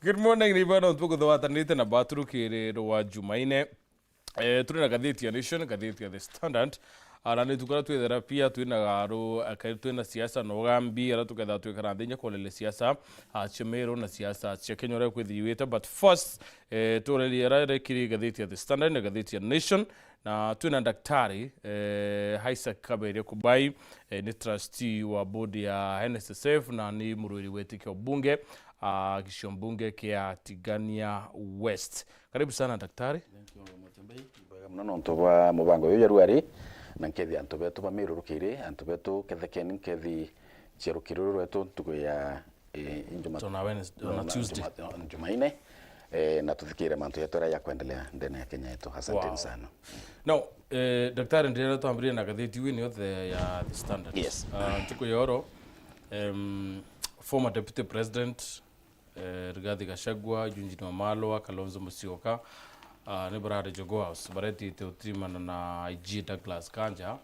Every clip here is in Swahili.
Good morning ribano tuko thwatanite na baturu kiriro wa Jumaine. Turi na gatheti ya Nation, gatheti ya The Standard. Na nä tukora twethera pia twina garu twina siasa no gambi ara tuketha twikara thinya kolele siasa chimero na siasa cia Kenya ria kwithiwite. But first tureria rekiri gatheti ya The Standard na gatheti ya Nation, na twina daktari Isaac Kabere Kubai ni trustee wa bodi ya NSSF na ni murwiri wetikio bunge kisho mbunge kia Tigania West. Karibu sana daktari. Thank you Mutembei. Mnono ntoba mubango yo yarwari na nkethi antobeto ba mirurukire antobeto kethekeni nkethi cherukiro rwetu tuko ya on Tuesday Jumaine na tuthikire mantu yetu ya kuendelea ndani ya Kenya yetu. Asante sana. Now daktari ndiye tuambirie na gatheti wini yothe ya The Standard. Yes. Tuko yoro former deputy president Rigathi Gachagua, Junjini Wamalwa, Kalonzo Musyoka, ni barare Jogo House bareti te utimana na IG Douglas Kanja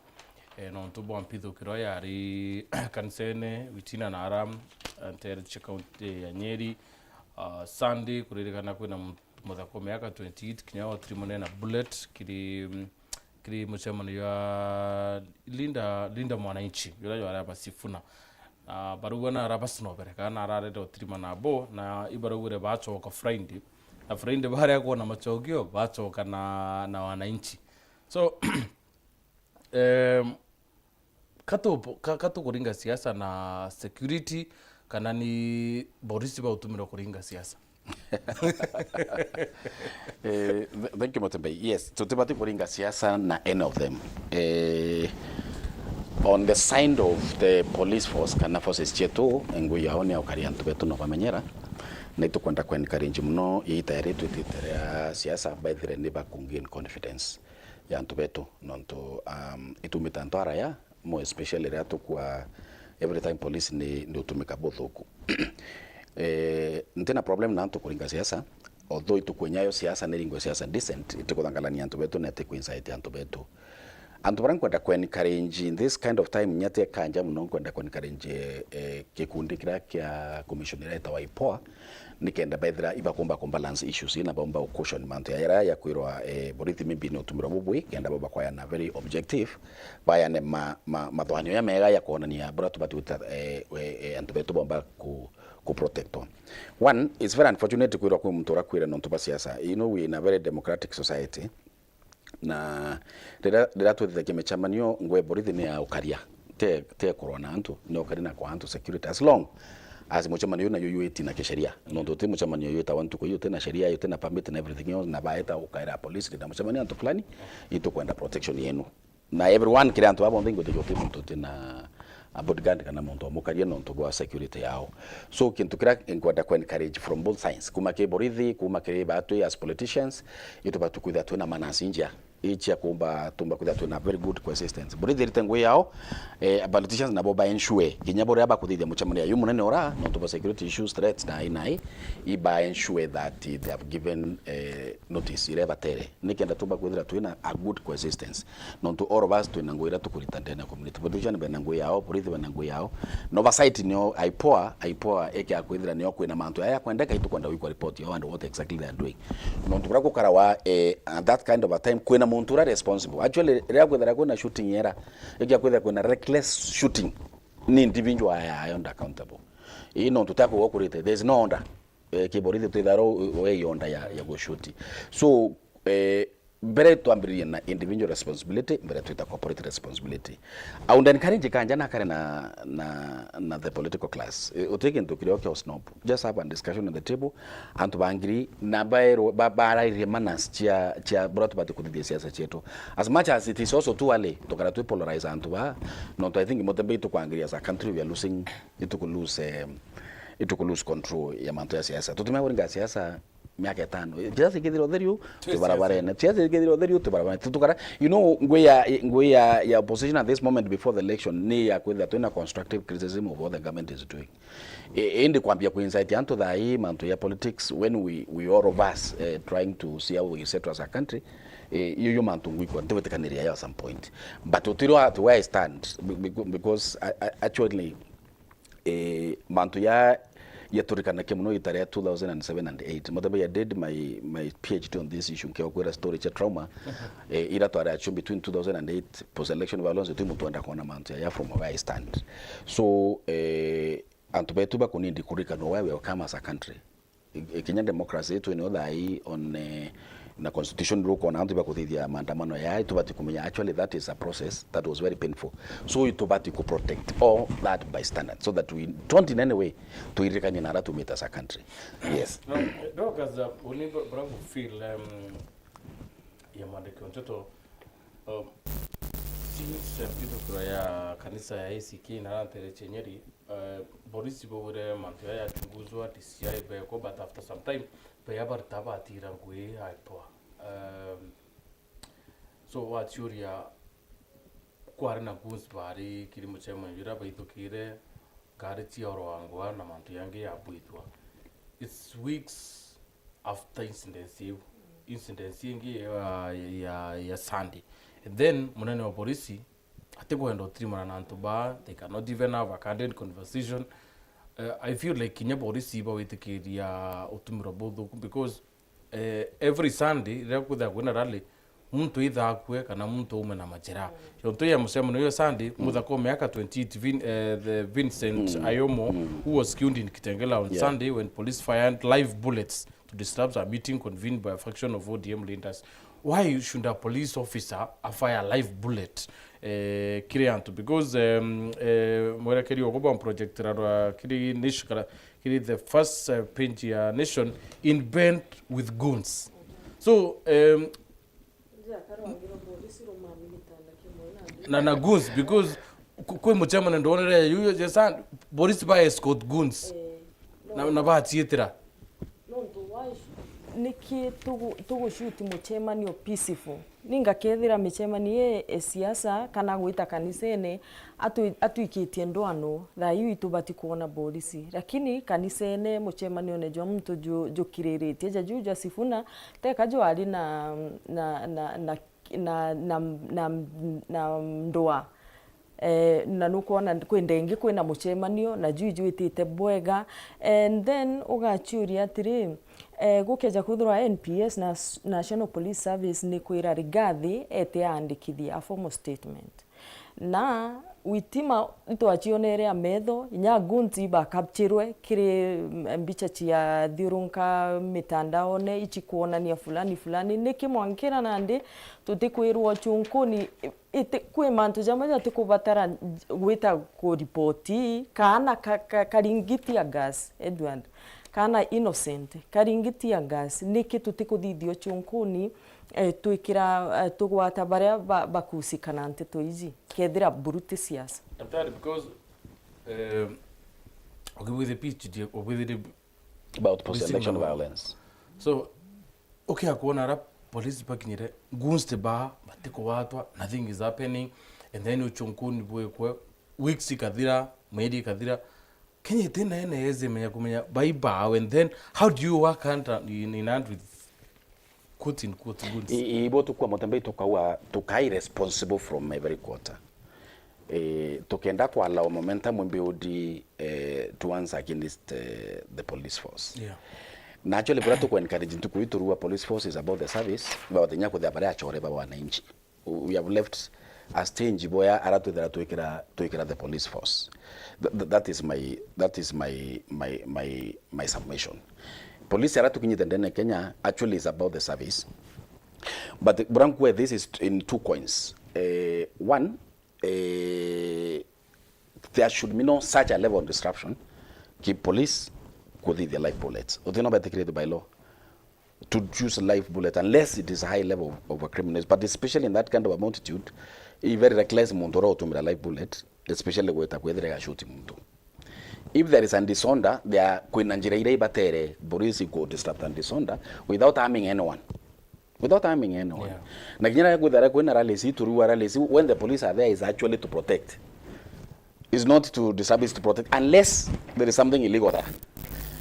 no ntubo ampitho kiroya ari kansene witina na aram antere county ya Nyeri Sunday kuririkana kwina muthako miaka 28 kinya otrimone na bullet kiri mucemano ya Linda Mwananchi yura yara basifuna barugana rabasno berekana arare otrima na bo na ibarugure bachoka Friday na Friday bahari ko na machogio bachoka na wananchi. So kato kuringa siasa na security kana ni Boris ba utumira kuringa siasa. Thank you Mutembei. Yes, tutibati kuringa siasa na any of them. On the side of the police force kana forces chetu ngo yaone ukari antubetu no bamenyera neto kwenda kwa encourage mno itayari twititerea siasa by the neighbor kungin confidence ya antubetu nonto itumitanto araya mo especially rato kwa every time police ni utumika bothoku ntena problem na antu kuringa siasa although itukwenyayo siasa niringo siasa decent itukodangala antubetu na take insight antubetu antubaran kwenda kwa encourage in this kind of time nyate kanja mno kwenda kwa encourage kikundi kira kia commissioner eta waipoa nikenda baithira iba kumba balance issues ina bomba caution manto ya ya kwirwa borithi mimbi no tumira bubui kenda baba kwa na very objective baya ne madwanyo ya mega ya kuonania bratu batuta antubetu bomba ku protect on. One, it's very unfortunate kwirwa kwa mtora kwira no tuba siasa. You know, we in a very democratic society na dira twithike mechamanio ngwe borithi ni ya ukaria te corona antu no karina kwa antu security as long as muchamanio na yoyo eti na kisheria no ndote muchamanio yoyo tawantu ko yote na sheria yote na permit na everything else na baeta ukaira police na muchamanio antu fulani ito kwenda protection yenu na everyone kile antu abo ndingo yote mtu na bodyguard kana muntu mukaria no ntogo security yao. So kintu kira ngwada kwa encourage from both sides kuma ke borithi kuma ke batu as politicians ito batu kuitha tuna manasi njia ichi ya kumba tumba kuitha tuna very good consistence borithi ritengo yao politicians na boba ensure kinyabore aba kuthithia muchamani ya yumunene ora no to security issues threats na inai iba ensure that they have given notice ireba tere nikenda tumba kuithira tuna a good consistence no to all of us tuna ngoira tukuritande na community politician benango yao borithi benango yao no oversight nyo aipoa eke akwithira nyo kwina mantu ya kwendeka itu kwenda wiko report yo and what exactly they are doing no to brako karawa at that kind of a time kwina muntu responsible actually ria kwithira kuna shooting era eke akwithira kuna reckless shooting ni individual ya under accountable ino tutako wokurite there is no order kiborithi twitharo we yonda ya go shoot so bere tuambirie na individual responsibility bere tuita corporate responsibility au ndani karinje kanja na kare na the political class utake into kirioke snob just have a discussion on the table antu bangiri na baero babara remanas chia brought back to the siasa chetu as much as it is also too early to kara to polarize antu ba no I think Mozambique to kuangiria as a country we are losing it to lose control ya manto ya siasa tutumia kuringa siasa miaka 5 just kidiro therio to barabara na just kidiro therio to barabara tutukara you know ngwe ya opposition at this moment before the election ni ya kwenda tuna constructive criticism of what the government is doing ende kwambia ku insight anto dai manto ya politics when we all of us trying to see how we set as a country you manto ngwiko ntewetekaniria ya some point but utiro at where I stand because actually manto ya yaturikana kemuno itare 2007 and 8 mother I did my PhD on this issue kwa story cha trauma ira to ara between 2008 post election violence to mutu anda kona mount ya from where I stand so antubetu ba kunindi kurika no wewe kama as a country Kenya democracy to know that on na constitution ruko na antu ba kuthithia maandamano ya itubati kumenya actually that is a process that was very painful so itubati ku protect all that by standard so that we don't in any way to irikanya na to meet as a country yes no because only bravo feel ya mandiko mtoto since mpito ya kanisa ya ACK na antere chenyeri polisi bore mantu ya chunguzwa DCI be ko but after some time be abar tabatira ngwe haipo so what's your kwarna guns bari kiri muchema yura baitokire gariti orwangwa na mantu yange ya buitwa it's weeks after incident ingi ya Sunday and then munene wa polisi atiko endo trimana na antuba they cannot even have a candid conversation I feel like kinya polisi ba witikiria utumiro bodho because every Sunday rekutha kwena rally muntu ithakwe kana muntu ume na majera yonto ya musemo no Sunday muthako miaka 28 the Vincent Ayomo who was killed in Kitengela on Sunday when police fired live bullets to disrupt a meeting convened by a faction of ODM leaders. Why should a police officer fire a live bullet kirianto because mwera kiri ogoba project ra kiri nishkara kiri the first paint ya nation in band with guns so na guns because kwe muchama na ndonere yuyo jesa Boris ba escort guns na ba tietira niki tugushuti muchemanio peaceful ninga kethira michemanie siasa kana gwita kanisene atuikitie ndwano thayu itubati kuona polisi lakini kanisene muchemanio ne jwa mtu jukiriritie jajuja sifuna teka jo ali na ndoa na nukuona kwendengi kwina muchemanio na juju itite bwega and then ugachuria atiri gukeja kuthura NPS na National Police Service ni kwira rigathi ete andikithia a formal statement na witima itwachionere ametho nya gunti ba capture kire mbicha chia thirunka mitandaone ichi kuonania fulani nikimwankira nandi tutikwirwo chunkuni ite kwe mantu jamaja tikubatara gwita ku reporti kana karingiti ya gas Edward kana innocent karingiti ya gas niki tutikuthithio chunkuni twikira tugwata baria bakusikana nte toizi kethira buruti siasa because okay with the PhD or with the about post-election violence so okay akuona rap police bakinyire gunste ba batiko watwa nothing is happening and then uchunkuni bwekwe weeks kadira media kadira Kenya tena eze menya kumenya baiba and then how do you work in hand with quote in quote goods ibo tukwa motambe tukai responsible from every quarter tukenda kwa allow momentum build to against the police force naturally bora to encourage to kuiturua police force is about the service about the nyako the abare achore baba wananchi we have left a stage boya aratu that to ikira the police force that is my submission police aratu kinyita ndene Kenya actually is about the service but brankwe this is in two coins one there should be no such a level of disruption keep police could the live bullets or they not be created by law to choose a live bullet unless it is a high level of a criminal but especially in that kind of a multitude very reckless mundoro to a live bullet especially with a kwethera shooting muntu if there is a disorder they are kwinanjira ire batere polisi go disrupt and disorder without harming anyone na kinyana kwethera kwena rallies turuwa rallies when the police are there is actually to protect is not to disturb, is to protect unless there is something illegal there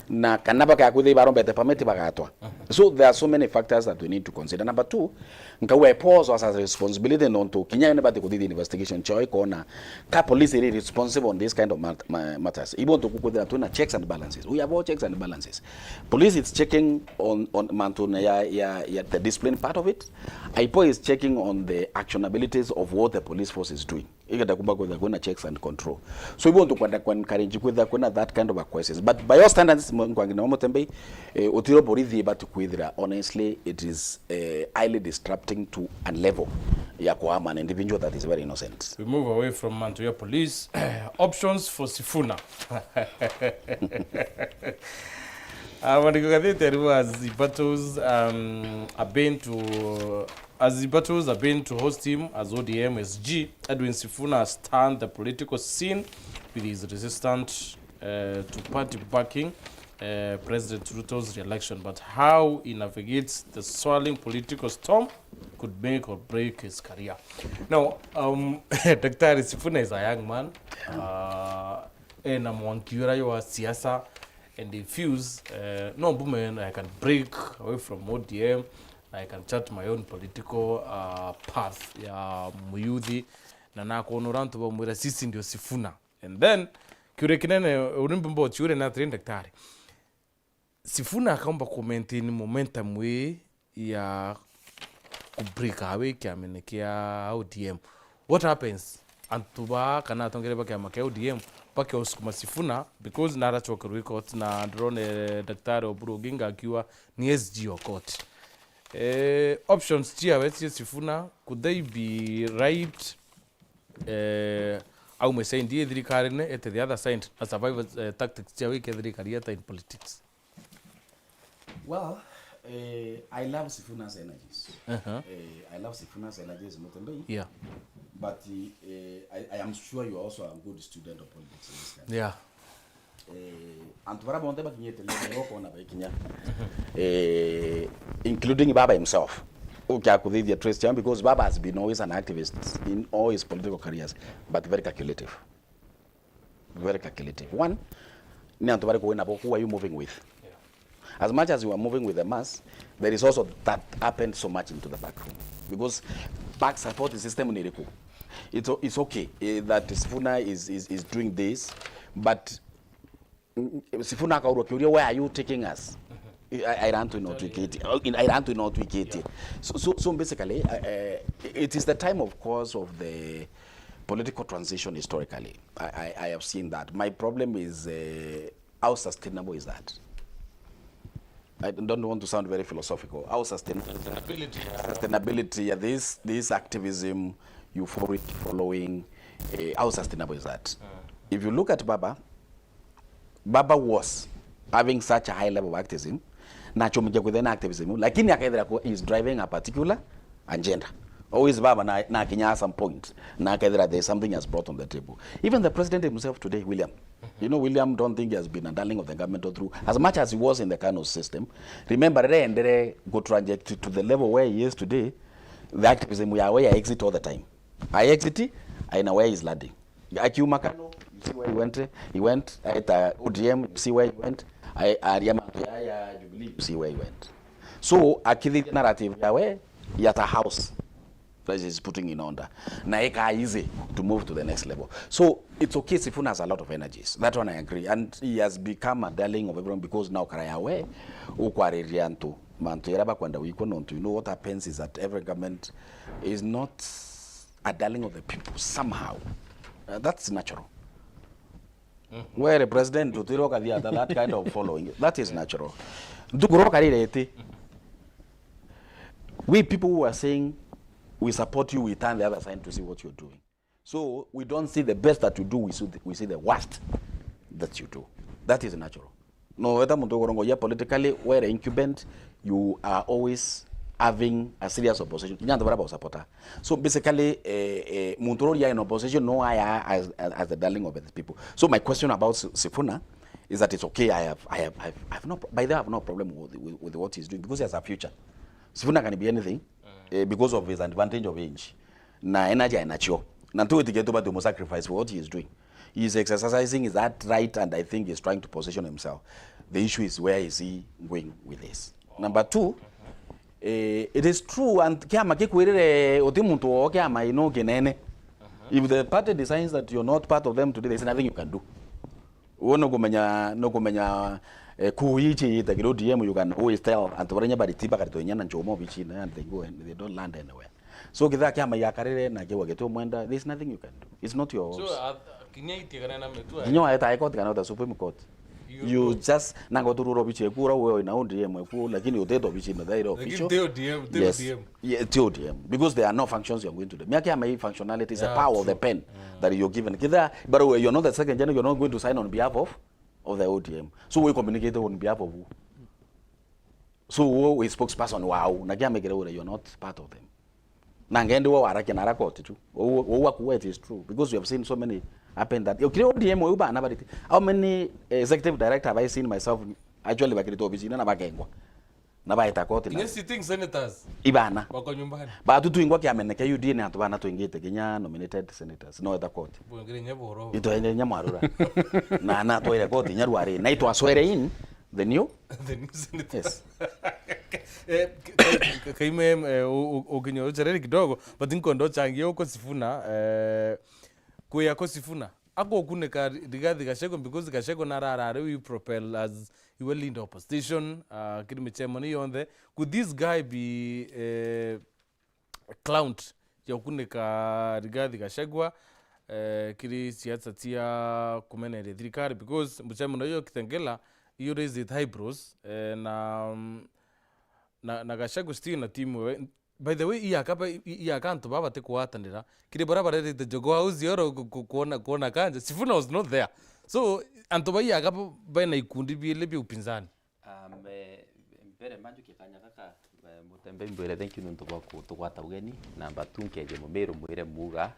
na kanaba ka kuthi barombete pameti bagatwa. So there are so many factors that we need to consider. Number two, nkawe pause as a responsibility non to kinya ne bati kuthi the investigation choi kona ka police is responsible on this kind of matters. Even to kuthi tuna checks and balances. We have all checks and balances. Police is checking on mantuna ya the discipline part of it. IPO is checking on the actionabilities of what the police force is doing. Ikata kumba kwa kuna checks and control. So we want to encourage kuna that kind of questions. But by your standards, Otiro Borithi but honestly, it is highly disrupting to a level an individual that is very innocent. We move away from Mantuya police. Options for Sifuna. When you as the battles are been to host him as ODM SG, Edwin Sifuna has turned the political scene with his resistance to party backing President Ruto's re-election. But how he navigates the swirling political storm could make or break his career. Now, Dr. Sifuna is a young man, and I'm one curious siasa, and he feels, no woman, I can break away from ODM, I can chart my own political path ya muyuthi na nako onoranto ba mwira sisi ndio Sifuna. And then kyure kinene urimbo chure na train daktari Sifuna akaomba kumaintain momentum we ya kubreak away kiamenekea ODM. What happens? Antuba kana tongere baka ya ODM pake osukuma Sifuna because nara choka record na drone daktari Oburu Oginga akiwa ni SG okot. Options chia wetie Sifuna, could they be right? Au me say ndiye thirikari ne at the other side a survival tactics chia we thirikari in politics. Well, I love Sifuna's energies. I love Sifuna's energies, yeah. But I am sure you are also a good student of politics in this country. Yeah. Including Baba himself, because Baba has been always an activist in all his political careers, but very calculative. Very calculative. One, who are you moving with? As much as you are moving with the mass, there is also that happened so much into the back room. Because back support the system, it's okay that Sifuna is doing this, but Sifuna Kaurokuria, where are you taking us? I ran to not wicket. I ran to not wicket. So basically, it is the time, of course, of the political transition historically. I have seen that. My problem is how sustainable is that? I don't want to sound very philosophical. How sustainability? Sustainability. This activism, euphoric following. How sustainable is that? If you look at Baba was having such a high level of activism, activism, like is driving a particular agenda. Always Baba na Kenya some point. There's something has brought on the table. Even the president himself today, William. You know, William don't think he has been a darling of the government all through. As much as he was in the Kano system, remember and go trajectory to the level where he is today, the activism we are where I exit all the time. I exit, I know where he's landing. IQ Makano, you see where he went at ODM, you see where he went. Jubilee, you see where he went. So Akili narrative where he at a house that is putting in order. Naeka easy to move to the next level. So it's okay. Sifuna has a lot of energies. That one I agree, and he has become a darling of everyone because now Karayawe, Ukwaririanto, Mantoyaraba Kwanda Wikonon. You know what happens is that every government is not a darling of the people somehow. That's natural. Where a president that kind of following, that is natural. We people who are saying we support you, we turn the other side to see what you're doing. So we don't see the best that you do, we see the worst that you do. That is natural. No, politically, where incumbent, you are always having a serious opposition. So basically, Munturoria in opposition, no, I as the darling of the people. So my question about Sifuna is that it's okay. I have no problem with what he's doing because he has a future. Sifuna can be anything because of his advantage of age. Na energy and nature. Na to get over the sacrifice for what he is doing. He's exercising that right, and I think he's trying to position himself. The issue is, where is he going with this? Number two, it is true, and kiama kikwirire otimuntu o kiama ino kinene. If the party decides that you're not part of them today, there's nothing you can do. No kumenya kuichi the ODM, you can always tell, and to renya bari tiba karito nyana nchomo bichi, and they go and they don't land anywhere. So kidha kiama ya karere na kewa geto mwenda, there's nothing you can do. It's not yours. So kinyaiti kana metua. Kinyo aeta High Court kana the Supreme Court. You just nango tururo bichi kura wewe na ODM ku, lakini uteto bichi na dairo official. Yes. Yeah, ODM, because there are no functions you're going to do. Miaki ama functionality is a power of the pen that you're given. Kidha, but you're not the second general, you're not going to sign on behalf of the ODM. So we communicate on behalf of who? So we spokesperson wow, na kia mekere you're not part of them. Nangende wa warake na rakoti tu. Wa kuwa it is true, because we have seen so many happen that ODM uba na bari. How many executive director have I seen myself actually bakirito bichina na bakengwa? Na baita koti na. Sitting senators. Ibana. Bako nyumbani. Ba tutu ingwa kia meneke UD na atubana tuingite Kenya nominated senators no eta koti. Bongere nyaboro. Ito ene nyamarura. Na toire koti nyarwari na ito aswere in the new senators. Yes. Kaime oginyo jareri kidogo but inkondo changia uko Sifuna kuya ko Sifuna ako kuneka Rigathi Gachagua because Gachagua narara we propel as he will lead opposition kidime chairman yonde. Could this guy be clowned ya kuneka Rigathi Gachagua kiri siasa tia kumenere thirikari because mchairman yo kitengela you raise it eyebrows na Gachagua still na timu. By the way iyakanto baba te kuatanira kiri barabara rete jogo house yoro kuona kanja Sifuna was not there, so antoba iyakapa baina ikundi bile bi upinzani mbere manju kikanya kaka mutembe mbere thank you nuntu kwa kutukwata ugeni na mbatunkeje mumero mwire muga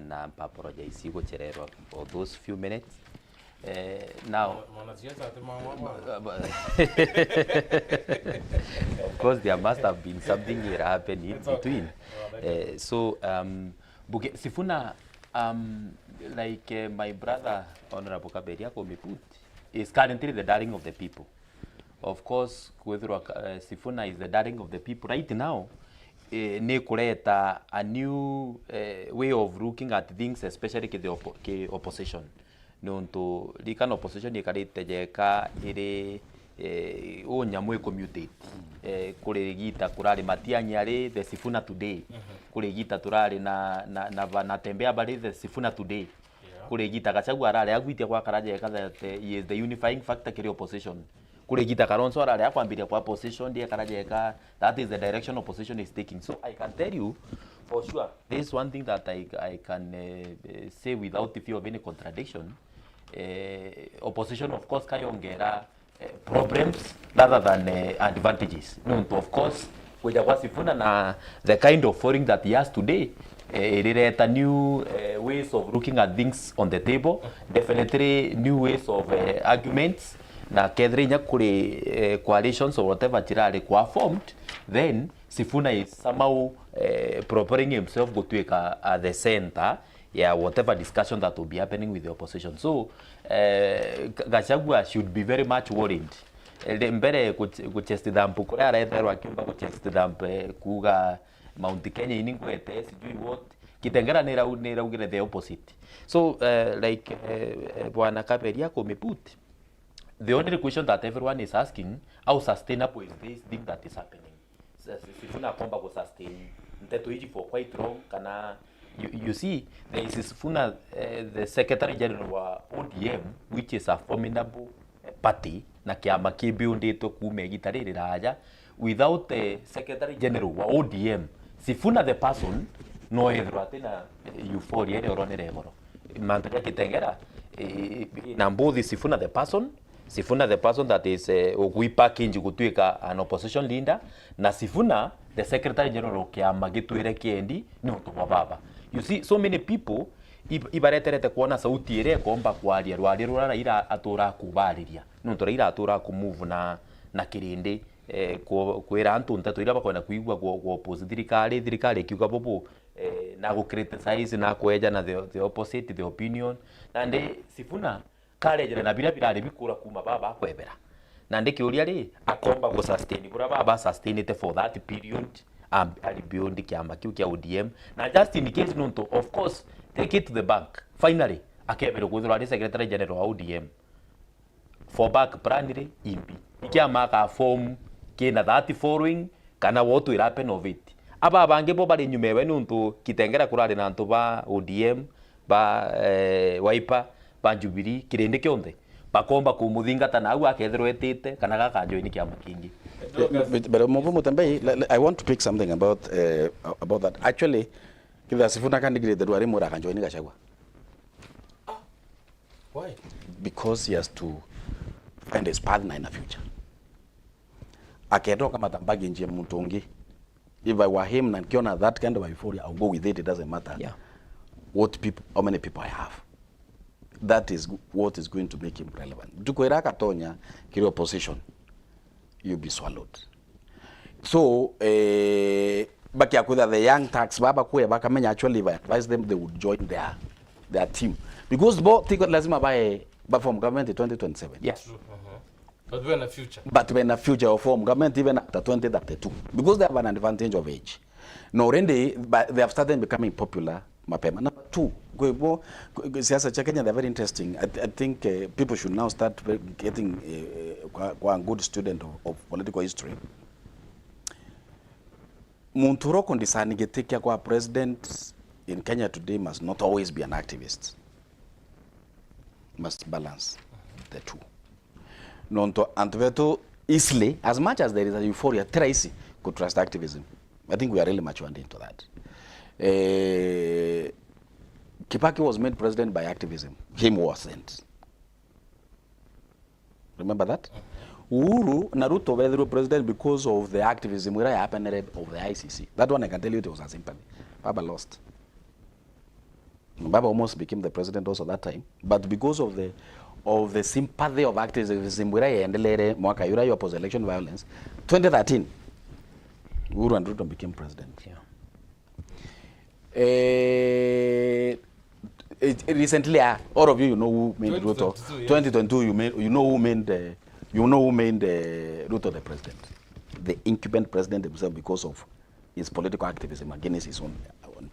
na apologize go cherero for those few minutes. Now, of course, there must have been something here happening in between. So, Sifuna, like my brother, Honorable Kaberia Komiput, is currently the darling of the people. Of course, Sifuna is the darling of the people right now. Ne kuleta a new way of looking at things, especially the opposition. Nonto likan opposition ikarite jeka ire o nyamwe commutate kuregita kurari matianyare the Sifuna today kuregita turari na tembea bari the Sifuna today kuregita Gachagua arare agwitia kwa karaje that he is the unifying factor kiri opposition kuregita Kalonzo arare akwambiria kwa opposition die karaje that is the direction opposition is taking. So I can tell you for sure there is one thing that I can say without the fear of any contradiction. Opposition of course kayongera problems rather than advantages. No, of course kuja kwa Sifuna na the kind of forum that he has today ilileta new ways of looking at things on the table, definitely new ways of arguments na kedrinya kuri coalitions or whatever chirale kwa formed, then Sifuna is somehow preparing himself go to at the center. Yeah, whatever discussion that will be happening with the opposition. So, Gachagua should be very much worried. Mbere kuchesti dampu kore araetherwa akiumba kuchesti dampu kuga Mount Kenya iningwete sijui what kitengera neraugire the opposite. So, like Bwana Kaberia Komiput, the only question that everyone is asking, how sustainable is this thing that is happening? Sifuna komba ko sustain NTETO iji for quite long kana. You see, there is Sifuna, the Secretary General wa ODM, which is a formidable party, na kiama kibiundito kumegitariri raja. Without the Secretary General wa ODM, Sifuna the person, no edroate na euphoria ere oronere egoro. Mantakia kitengera, nambothi Sifuna the person that is package gutuika an opposition leader, na Sifuna the Secretary General kiama gituire kiendi ni utuma baba. You see, so many people ibareterete kuona sauti ire komba kwaria rwari rurara ira atura kubariria nontora ira atura kumove na kirinde kwera antu NTETO ira bakwenda kuigwa ku opposite thirikari kiuga bobo na go criticize na kweja na the opposite the opinion na ndi Sifuna kare na bila bila bikura kuma baba kwebera na ndi kiuria ri akomba go sustain bura baba sustain it for that period ali beyond kiama kiu kia ODM na just in case nonto of course take it to the bank finally akebera kuthura ri secretary general wa ODM for back primary impi ikiama ka form kina that following kana wotu irapen of it aba bange bo bari nyumewe nonto kitengera kurari na nto ba ODM ba Wiper ba Jubilee kirende kionde bakomba kumuthingata na au akethirwo etite kana gaka join kiama kingi. But I want to pick something about that. Actually, kila Sifuna candidate the Duare Mura can join Gachagua. Why? Because he has to find his partner in the future. Akedoka matambagi nje Mutongi. If I were him and kiona that kind of euphoria, I'll go with it. It doesn't matter. Yeah. How many people I have. That is what is going to make him relevant. Dukoira Katonya, kiri opposition, you'll be swallowed. So, bakia kuda the young tax baba kuya baka menya actually if I advise them they would join their team because both ticket lazima by form government in 2027. Yes. But we're in the future. But when a future of form government even after 2032 because they have an advantage of age. No, already they have started becoming popular. Mapema. Number two, siasa cha Kenya, they're very interesting. I think people should now start getting a good student of political history. Munturo kondisani getekia kwa president in Kenya today must not always be an activist. Must balance the two. Nonto antuveto easily, as much as there is a euphoria, Tracy could trust activism. I think we are really matured into that. Kibaki was made president by activism. Him wasn't. Remember that? Uhuru Naruto were the president because of the activism where happened of the ICC. That one I can tell you it was a sympathy. Baba lost. Baba almost became the president also that time, but because of the sympathy of activism where I ended mwaka yura opposed election violence, 2013, Uhuru and Ruto became president. Yeah. Recently, all of you know who made Ruto. 2022, you know who made Ruto the president, the incumbent president himself, because of his political activism against his own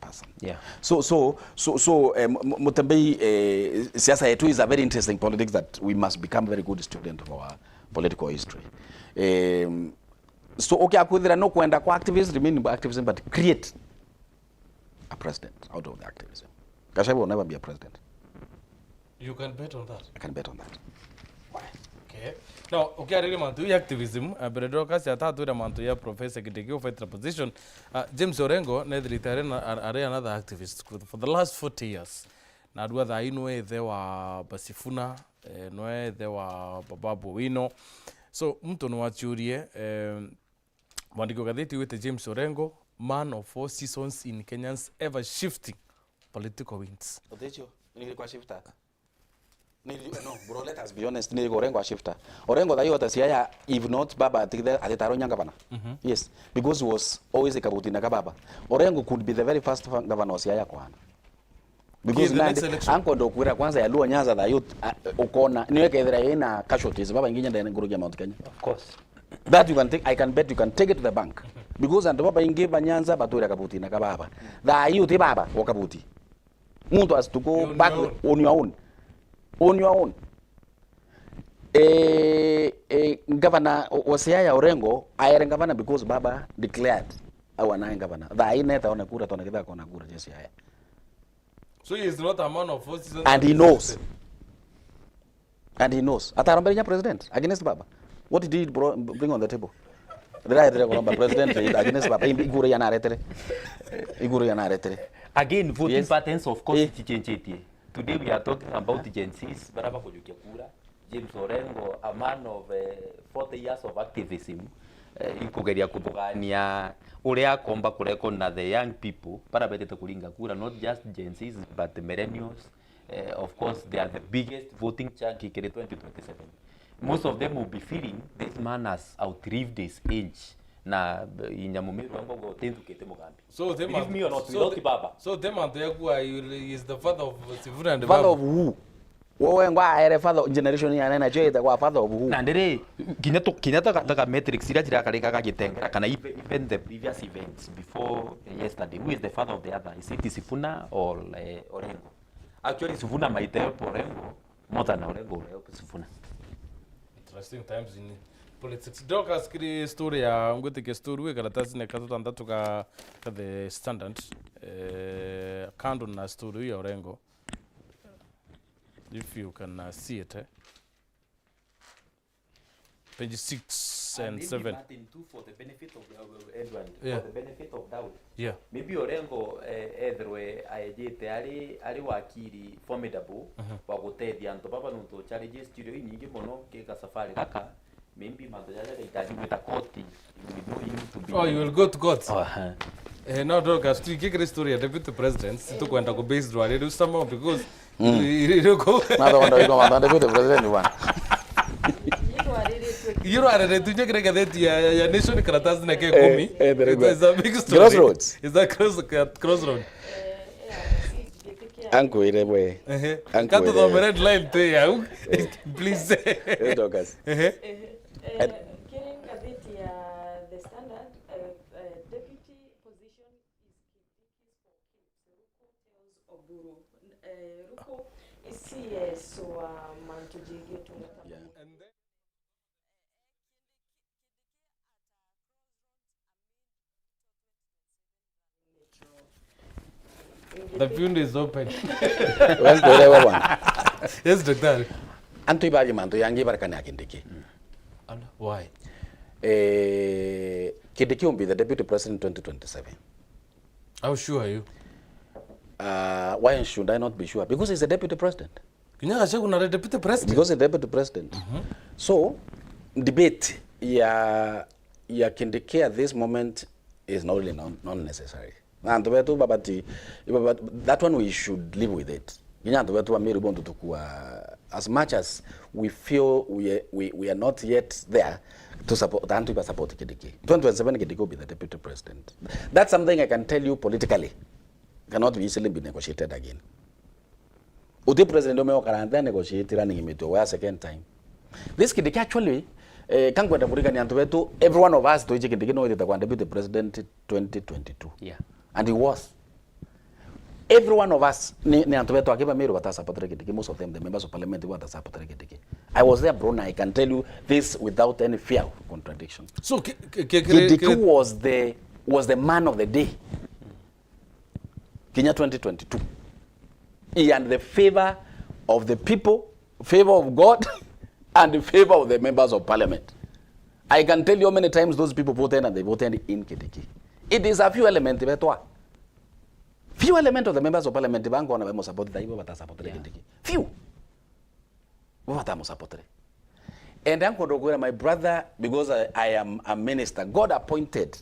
person. Yeah. So Mutembei, siasa yetu is a very interesting politics that we must become very good student of our political history. So okay, akudira no kwenda kwa activism, remain activism, but create a president out of the activism. Gachagua will never be a president. You can bet on that. I can bet on that. Why? Okay. Now, okay, I really want to activism. But because I thought we want to Professor Kitiki of a position. James Orengo, are another activist for the last 40 years. Now, whether I know there were Basifuna, no, there were Babu Wino. So, mtu nwachurie, Kumurika Mangatheti with James Orengo, man of 4 seasons in Kenya's ever shifting political winds. Otecho, nilikuwa shifter. No, bro, let us be honest. Nilikuwa Orengo shifter. Orengo da yota siya if not baba atitaro nyanga bana. Yes, because he was always a kabuti na kababa. Orengo could be the very first governor siya kwa hana. Because anko ndo kuira kwanza ya Luo Nyanza da youth ukona niweke ithira ina casualties baba inginya ndene ngurugia Mount Kenya. Of course. That you can take, I can bet you can take it to the bank. Because and baba ingeva Nyanza batura kabuti na kababa. Da youth baba wakabuti. Muntu has to go back on your own. On your own. Governor Osiaya Orengo, I am governor because Baba declared our nine governor. The Aineta on a Kura Tonaka on a Kura Jessiah. So he is not a man of 4 seasons. And he knows. And he knows. Atarambanya president against Baba. What did he bring on the table? The right president against Baba. Iguru Yana. Again, voting patterns of course change. Today we are talking about Gen Zs, Baraba Kura, James Orengo, a man of 40 years of activism, ikugeria kubugania uria komba kureko na the young people para betete kulinga kura, not just Gen Zs but the millennials. Of course, they are the biggest voting chunk in 2027. Most of them will be feeling this man has outlived his age na inyamumiru wangu go tindukite mugambi. So them Believe me or not, without baba. So them and is the father of Sifuna and the Father Baba. of who? Wewe ngwa ere father generation ya nena cheta kwa father of who? Na ndere kinya taka metrics ira tira kareka kagitengera kana even the previous events before yesterday. Who is the father of the other? Is it Sifuna or Orengo? Actually Sifuna might help Orengo more than Orengo will help Sifuna. Interesting times in politics. Doka skiri story ya ngwete ke story we karatasi ne katuta ndatu ka the standard kando na story ya Orengo. If you can see it, page 6 and 7. For the benefit of Edward, Yeah. for the benefit of doubt. Yeah. Maybe Orengo etherwe ayejete ari wakiri formidable wa guteithia antu baba nuntu challenges studio nyingi muno kika safari kaka maybe mantu yaja itaji gwita koti Oh, you will go to court. No, Doka kikiri story ya deputy president tukwenda ku based on it somehow because you go. Nada wanda wiko wanda deputy president one. You are the tunje kile gazeti ya nation karatasi na ke 10. It's a big story. Crossroads. Is that crossroad? Anko ile we. Kato the red line to ya. Please. Dokas. Kiring gazeti ya The Standard, deputy position is Ruko tells Oburu. Ruko is CS so Mantujige to The field is open. Wanko ile we bwana. Yes, doctor. Anto ibaje manto yangi barakani akindiki. Why? Kindiki will be the deputy president 2027. How sure are you? Why should I not be sure? Because he's the deputy president. Kinyaga sheku na deputy president. Because he's the deputy president. So, debate ya Kindiki at this moment is not really not necessary. And that one we should live with it. As much as we feel we are not yet there to support the anti support Kindiki. 2027 Kindiki will be the deputy president. That's something I can tell you politically cannot easily be negotiated again. Uti president omeo karanta negotiate running imeto a second time. This Kindiki actually kangwenda kurika ni antu wetu every one of us to Kindiki no itakuwa deputy president 2022. Yeah. And he was. Every one of us, ni antu wetu akiba miru wata support Kindiki. Most of them, the members of parliament, wata support Kindiki. I was there, bro. I can tell you this without any fear of contradiction. So Kindiki was the man of the day. Kenya 2022. He had the favor of the people, favor of God, and the favor of the members of parliament. I can tell you how many times those people voted and they voted in Kindiki. It is a few elements. Few elements of the members of parliament bango na support that wata support Kindiki. Few. Wata support. And Uncle my brother, because I am a minister, God appointed.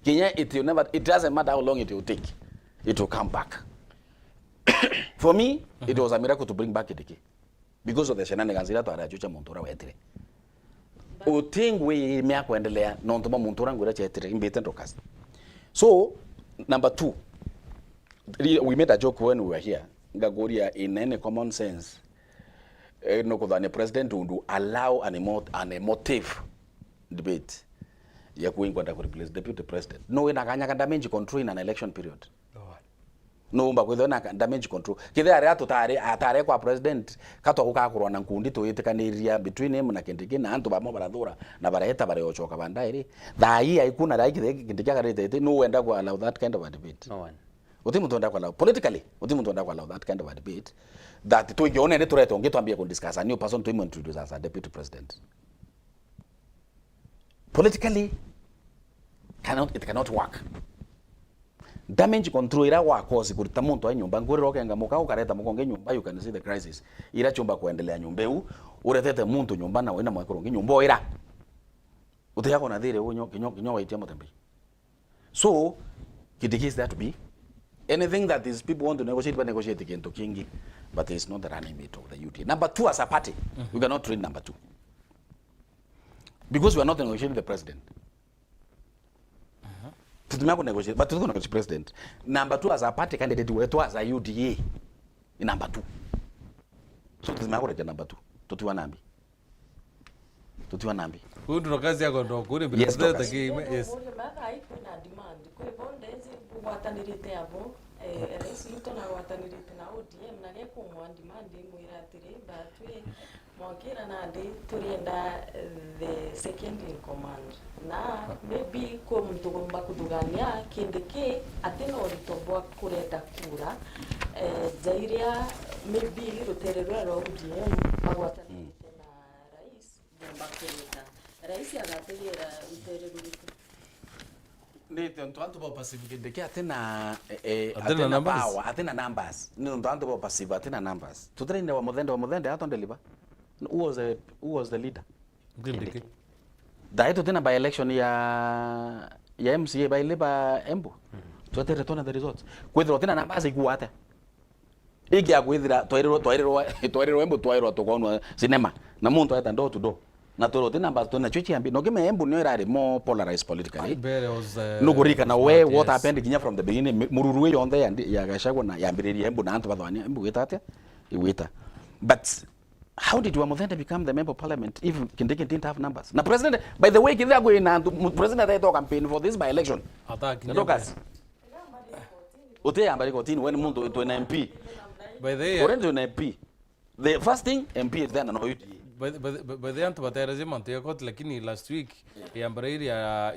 Kenya, it doesn't matter how long it will take. It will come back. For me, it was a miracle to bring back Kindiki. Because of the shenanigans ila to arajucha Muntura wetere. Utingwe mea kuendelea nontuma Muntura ngura chetere imbete ndokas. So, number 2, we made a joke when we were here. Ngagoria, in any common sense, no the president would allow an emotive debate. Ya kuinkwenda ku replace deputy president. No, inakanya damage control in an election period. No, mba kwitho na damage control. Kithe ari atare kwa president katwa gukakurwa na nkundi tuyitikaniriya between him na Kindiki na antu bamo barathura na baraheta bare ochoka bandairi. Thai aikuna rai kithe Kindiki agarite no wenda ku allow that kind of a debate. No one. Utimuntu wenda ku allow politically, utimuntu wenda ku allow that kind of a debate that to yone ne tureto ngitwambia ku discuss a new person to introduce as a deputy president. Politically it cannot work. Damage control ira wa cause kurita muntu wa nyumba nguri rokenga muka ukareta mukonge nyumba, you can see the crisis ira chumba kuendelea nyumbeu uretete muntu nyumba na wena mwakoronge nyumba ira utayako na thire unyo kinyo waitia mutembe. So Kindiki is there to be anything that these people want to negotiate, but negotiate again to Kingi, but it's not the running mate of the UT. Number 2, as a party, we cannot treat number 2 because we are not negotiating the president. tutumia ku negotiate but tuko negotiate president. Number 2 as a party candidate wetu as a UDA number 2. So tutumia ku number 2 tutiwa nambi huyu ndo kazi yako ndo kuni president akime yes maka iko na demand kwa bonde watanirite abo rais Ruto na watanirite na ODM na geko mwa demand muiratire batwe mwakira na ndi turienda the second in command na maybe ko mtu gomba kudugania kindiki atino ritobwa kureta kura jairia maybe rutererwa ro ODM magwatanirite na rais gomba kureta rais agategera rutererwa Nito ntanto ba passive ndeke atena numbers. Nito ntanto ba passive atena numbers. Tutrende wa modende atonde liba. Who was the leader? Ndike. Daito tena by election ya MCA by liba Embu. Tuate return the results. Kwethira tena numbers ikuata. Iki akwithira twairiro Embu twairiro tukonwa cinema. Na muntu aita ndo to do. Na toro tena numbers tona chichi ambi no game Embu no irari more polarized politically. Nugurika na we what happened kinya from the beginning mururuwe yonde ya Gachagua na yambiriria Embu na antu bathwania Embu witate iwita. But how did Wamudhende become the member of parliament if Kindiki didn't have numbers? Na president, by the way, Kindiki going na president ato campaign for this by election. Ndokas. Ote ambali kotini when muntu to an MP. By the way, to an MP. The first thing MP is there na no UDA. By the antu bateraje mantu yakot lakini last week yambarairi ya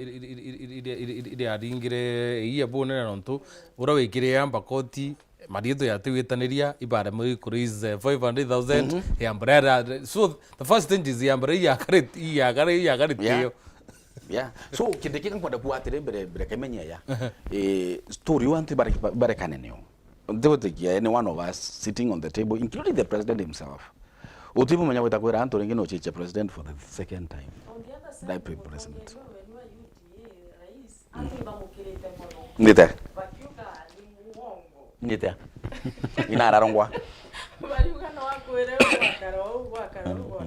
ringire iya bone na ntu urawekire yamba koti marieto ya tiwitaniria ibara muri raise 500,000 yambara. So the first thing is yambarairi ya garit Yeah. So Kindiki kan kwenda kuatire bere kemenya ya. Story wanti bare kaneneo. Any one of us sitting on the table, including the president himself. Utibu mwenye witakwera anto ringine ochiche president for the second time. Deputy president. Nite. Nite. Inararongwa. Bariuga no akwere wakaro.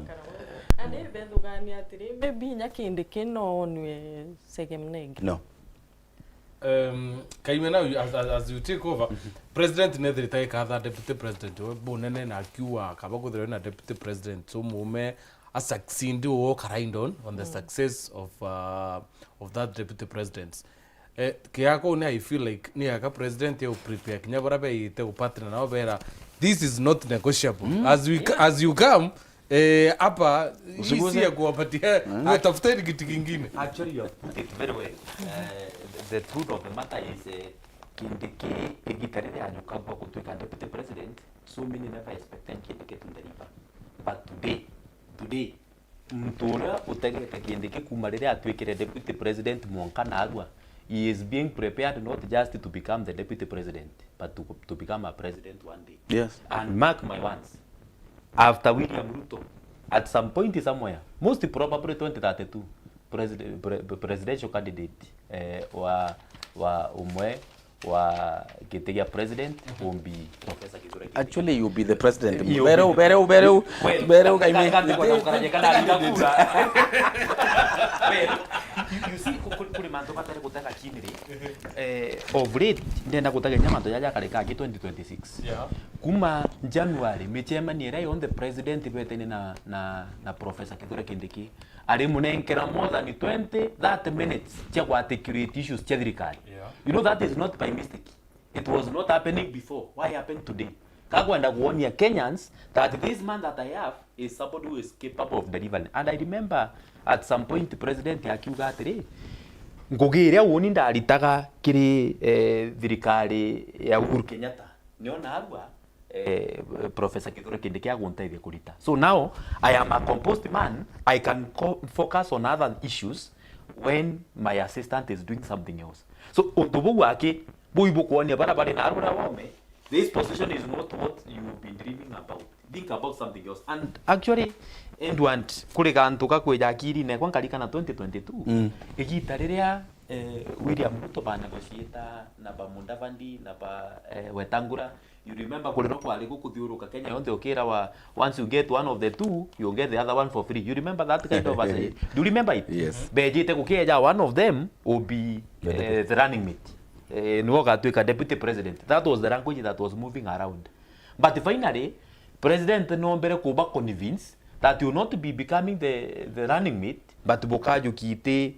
Ane bendugani atiri maybe nyakindiki no nwe segemnegi. No. Kaimena as you take over president ne the take other deputy president bonene na kiwa kabago na deputy president so mume a succeed o karaindon on the success of that deputy president kiyako ne I feel like ni aka president you prepare kinyabara be ite upatna na obera this is not negotiable as you come hapa hisi ya kuwapatia tafuteni kitu kingine. Actually you put it very well. The truth of the matter is Kindiki igitarire anyukagwa kutuika deputy president, so many never expected Kindiki to deliver. But today mtura utegete Kindiki kumarire atwikire deputy president mwonka na agwa. He is being prepared not just to become the deputy president, but to become a president one day. Yes. And mark my words, after William Ruto, at some point somewhere, most probably 2032, presidential candidate wa umwe wa kitigia president will be Professor Kithure Kindiki. Actually, you'll be the president. Beru You see, kuri manto batare kutaka kinire of late ndenda kutaka nyamanto yaja kareka 2026. Yeah. Kuma January michema ni rai on the president betene na Professor Kithure Kindiki ari munenkera more than 30 minutes cha articulate issues cha thirikari. You know that is not by mistake. It was not happening before. Why happened today? Kagwenda kuonia Kenyans that this man that I have is somebody who is capable of delivering. And I remember at some point the president akiuga atiri ngugire woni ndaritaga kiri thirikari ya Uhuru Kenyatta niona arwa Professor Kithure Kindiki agunteithia kurita. So now I am a composed man. I can focus on other issues when my assistant is doing something else. So untubu wake buibu kuonia barabara na arura wome. This position is not what you've been dreaming about. Think about something else. And actually, kuri kantu kakweja akiri ne kwankalika na 2022. Igita riria William Ruto ba negotiate na ba Mudavadi na ba Wetangula. You remember kuliro kwa aliku kuthiuruka Kenya yonte okira wa once you get one of the two you get the other one for free. You remember that kind of do you remember it? Yes. Bejite kukeja one of them will be the running mate. Nuoga tuika deputy president. That was the language that was moving around. But finally president no mbere kuba convince that you not be becoming the running mate but bokaju kite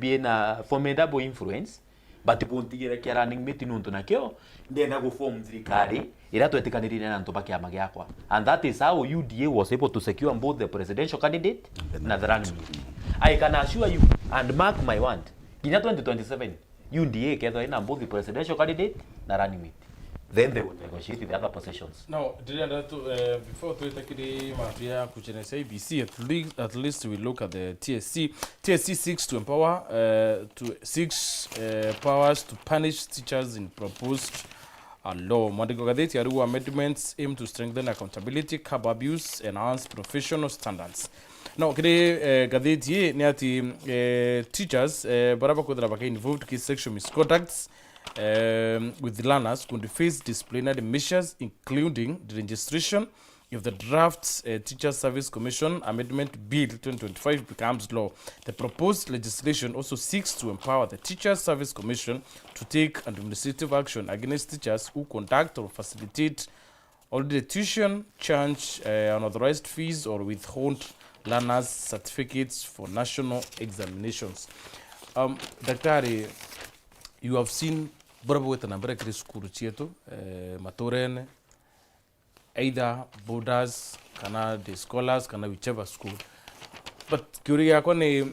being a formidable influence but buntigire kia running mate nuntu nakyo ndenda go form thirikari ira twetikanirire na ntoba kiama giakwa, and that is how UDA was able to secure both the presidential candidate and the running mate. I can assure you and mark my word, kinya 2027 UDA ketho ina both the presidential candidate na running mate, then they will negotiate the other positions. Now, before we take the Mafia Kuchenese ABC, at least we look at the TSC. TSC seeks to empower powers to punish teachers in proposed law. Mangatheti amendments aim to strengthen accountability, curb abuse, enhance professional standards. Now, kile gatheti ni ati teachers baraba kudra baka involved in sexual misconducts with learners could face disciplinary measures, including the registration if the draft Teacher Service Commission Amendment Bill 2025 becomes law. The proposed legislation also seeks to empower the Teacher Service Commission to take administrative action against teachers who conduct or facilitate already tuition, charge unauthorized fees, or withhold learners' certificates for national examinations. Daktari, you have seen Brabweta na mbere kiri skuru chietu Maturene, either borders, kana the scholars, kana whichever school. But curia kone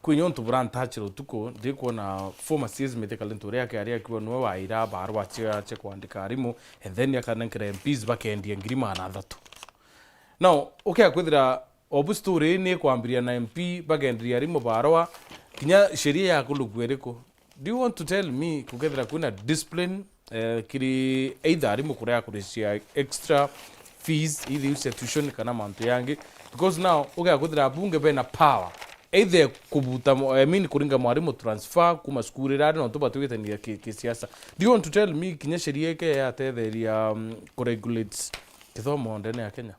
kunyon to brand tachiro tuko deko na former CS medical entoria ke aria kiwa no waira barwa che kuandika arimu, and then yakanankere MPs bakendi ngirima another two. Now, okay akwithira obusture ne kwambiria na MP bakendi arimu barwa kinya sheria ya kulugwereko. Do you want to tell me kukethira kuna discipline kiri either arimu kurea kurishia extra fees either institution kana mantu yangi, because now kukethira bunge bena power either kubuta kuringa mwarimu transfer kuma skuri rari no tuba tuwete ni kisiasa. Do you want to tell me kinya sheria ke ya tetheria kuregulate kithomo ndene ya Kenya?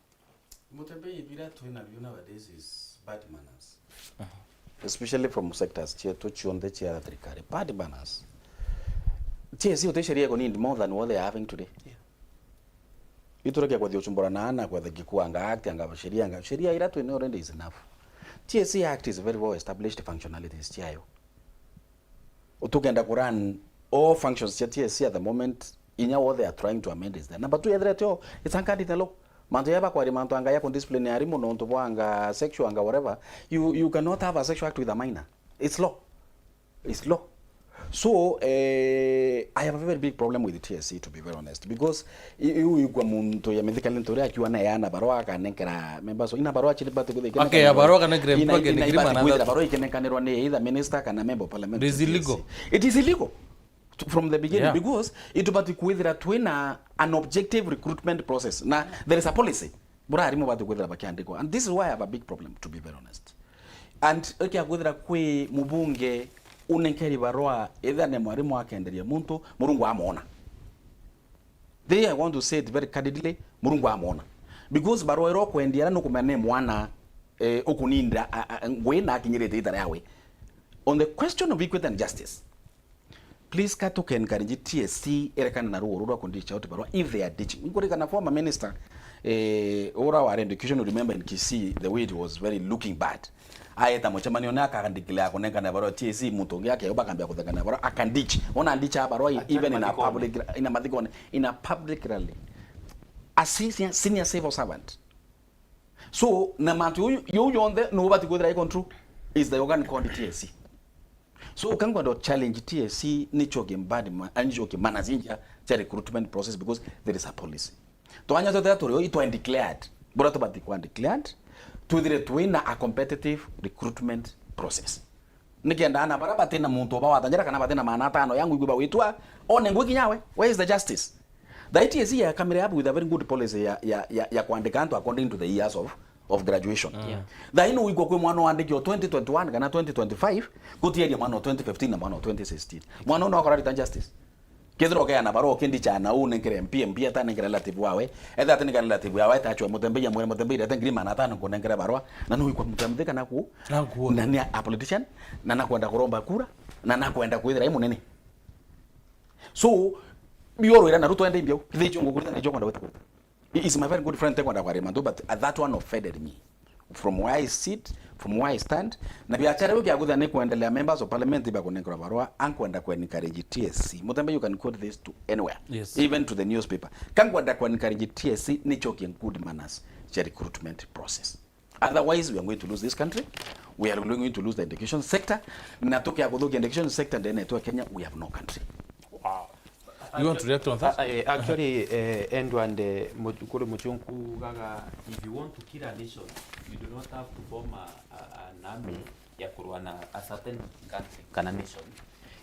Mutebe ibira tuina nowadays is bad manners. Especially from sectors chetu chionde chia thirikari, bad manners. TSC utesheria need more than what they are having today. Yeah. Itureke kwa diochumbora na ana kwa thikikuanga act anga sheria ira tu already is enough. TSC Act is a very well established functionalities chiayo. Utugenda kuran all functions cha TSC at the moment in what they are trying to amend is there. Number 2 yadreto it's anchored in the law. Manto yaba kwa manto anga ya disciplinary mo no to anga sexual anga whatever. You cannot have a sexual act with a minor. It's law. It's law. So I have a very big problem with the TSC, to be very honest, because you kwa muntu ya medical entoria akiwa na yana barua kanenkera members ina barua chini batu kudhe okay ya barua kanenkera mpaka ni grima na barua ikenenkanirwa ne either minister kana member of parliament. It is illegal. It is illegal from the beginning, yeah. Because it but kuithira twina an objective recruitment process na there is a policy bura arimo batu kuithira bakiandiko, and this is why I have a big problem, to be very honest. And okay kuithira kwe mubunge unenkeri barua either ne mwarimu akenderia muntu murungu amona. They I want to say it very candidly, murungu amona, because barua ro kwendiara no kumane mwana okuninda ngwe na kinyirete itara yawe on the question of equity and justice. Please kato ken karinji TSC erekana na ruo rwa kondicha out barua if they are ditching. Ngoreka na former minister ora wa education, remember in Kisii the way it was very looking bad. Aeta mochama niona akandikilea konenga na barua TSC mutongi yake yoba kambia kudaka na barua akandich ona andicha barua even in a public in a public rally a senior civil servant. So na mantu you yonde no bati kudra ikontru is the organ called TSC. So ukangwa do challenge TSC nicho gembadi anjo ke manazinja cha recruitment process because there is a policy. To anya to that it was declared bora to bati kwa declared to win a competitive recruitment process. Nikienda ana baraba tena muntu ba watanjira kana batena manata ano yangu igwa witwa one ngwe kinyawe. Where is the justice? The ITSC ya camera up with a very good policy ya kuandika antu according to the years of graduation. Thaino wiko kwe mwana wandikio 2021 kana 2025 kutieria mwana wa 2015 na mwana wa 2016. Mwana uno akora return justice. Kethro kaya na baro kindi chana une ngire mpia ta ngire relative wawe etha ta ngire relative wawe ta chwa mutembeya mwere mutembeya ta ngire mana ta ngo ngire barwa na no wiko mutemtheka na ku na ni a politician na nakwenda kuromba kura na nakwenda kwithira imu nene. So bioro ira na ruto ende mbio kithicho ngukuri na jokwenda wetu. He is my very good friend Tekwanda Kwaremanto, but that one offended me. From where I sit, from where I stand, na biachara wiki agudha ne kuendelea members of parliament ba kunengra barua ankwenda kwa encourage TSC. Mutembe, you can quote this to anywhere, yes, even to the newspaper. Kankwenda kwa encourage TSC ni choki good manners cha recruitment process. Otherwise we are going to lose this country. We are going to lose the education sector. Na toke agudhuki education sector ndene to Kenya, we have no country. Wow. You want to react on that? Actually, Endo and Mukuru Muchunku Gaga, if you want to kill a nation, you do not have to form an army a certain country, a nation.